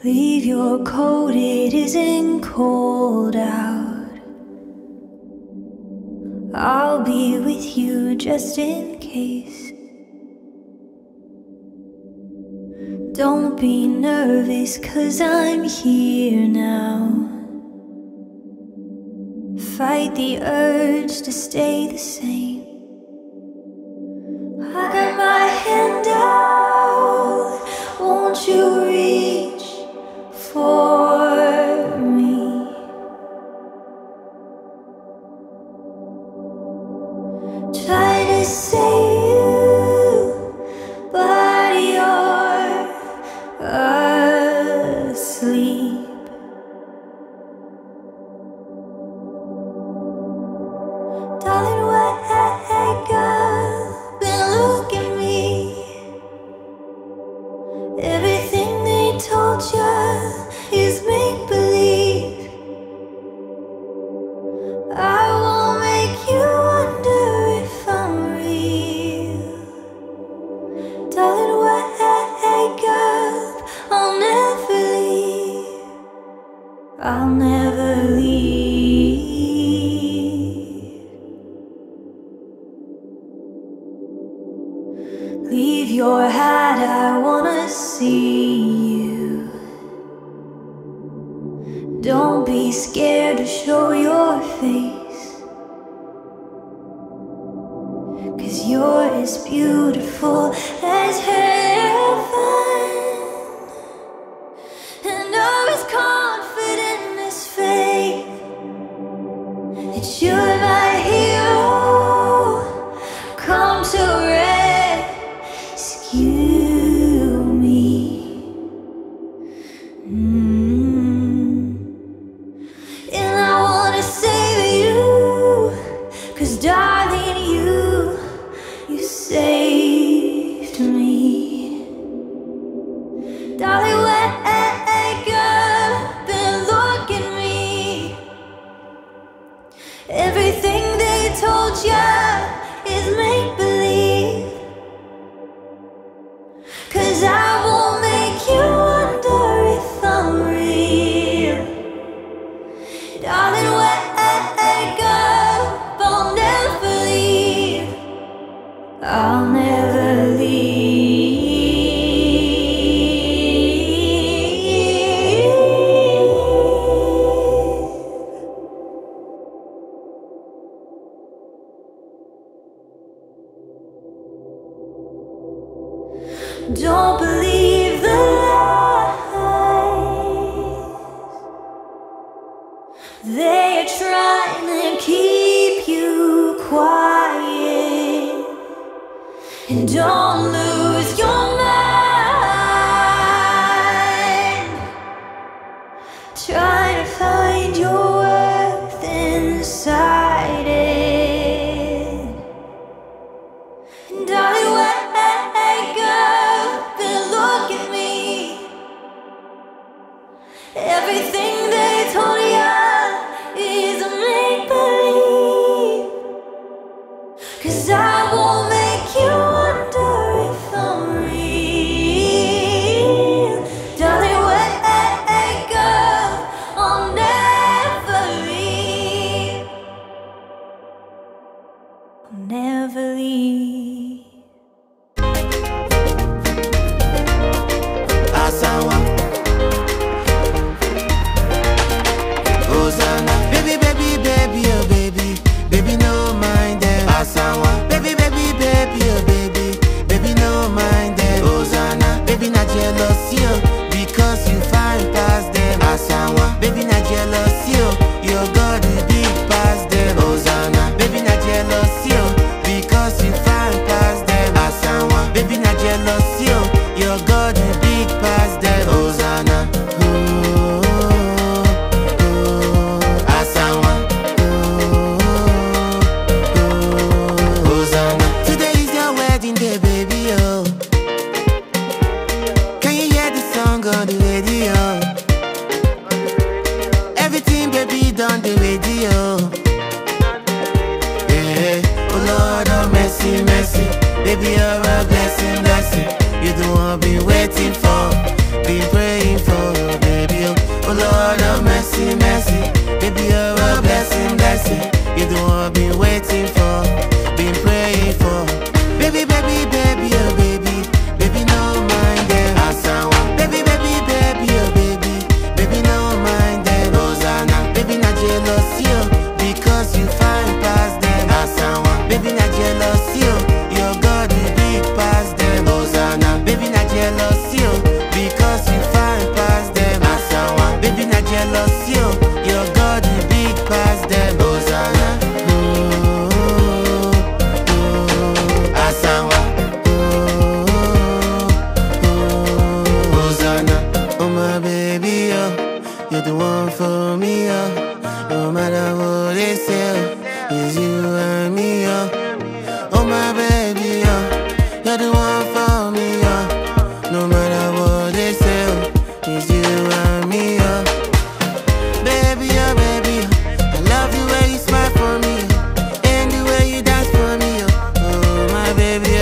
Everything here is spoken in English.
Leave your coat, it isn't cold out. I'll be with you just in case. Don't be nervous, 'cause I'm here now. Fight the urge to stay the same. I got my hand out, won't you reach for me? Try to say you, but you're asleep. Darling, wake up and look at me. Everything they told you is make-believe. I won't make you wonder if I'm real. Darling, wake up, I'll never leave. I'll never leave. Leave your hat, I wanna see you. Don't be scared to show your face, 'cause you're as beautiful as heaven. And I'm as confident as faith that you're my hero. Come to rescue me. And I wanna save you, 'cause darling, you saved me. Darling, wake up and look at me. Everything they told you is make-believe, 'cause I won't make you wonder if I'm real. Darling, wake up, I'll never leave. I'll never leave. Don't believe the lies. They are trying to keep you quiet. And don't lose your mind. Try to find your worth inside it. And darling, wake up and look at me. Everything they told you is a make-believe, 'cause I won't make you wonder if I'm real. Darling, wake up, I'll never leave. I'll never leave. God of mercy, mercy. Baby, you're a blessing, blessing. You're the one I've been waiting for, been praying for. Baby, baby, baby, oh baby, baby, no mind them. Asawa, baby, baby, baby, oh baby, baby, no mind them. Rosanna, baby, not jealous you, because you find past them. Asawa, baby, not jealous you, your God is big past them. Rosanna, baby, not jealous you, because you find past them. Asawa, baby, not jealous you, your God is big past them. Rosanna, Asawa, Rosanna, oh my baby, oh, you're the one for me, oh. No matter what they say, it's you and me, oh. Oh my baby, oh, you're the one for me, oh. No matter what they say, it's you and me, oh. Baby, oh baby, I love the way you smile for me, and the way you dance for me, oh. Oh my baby,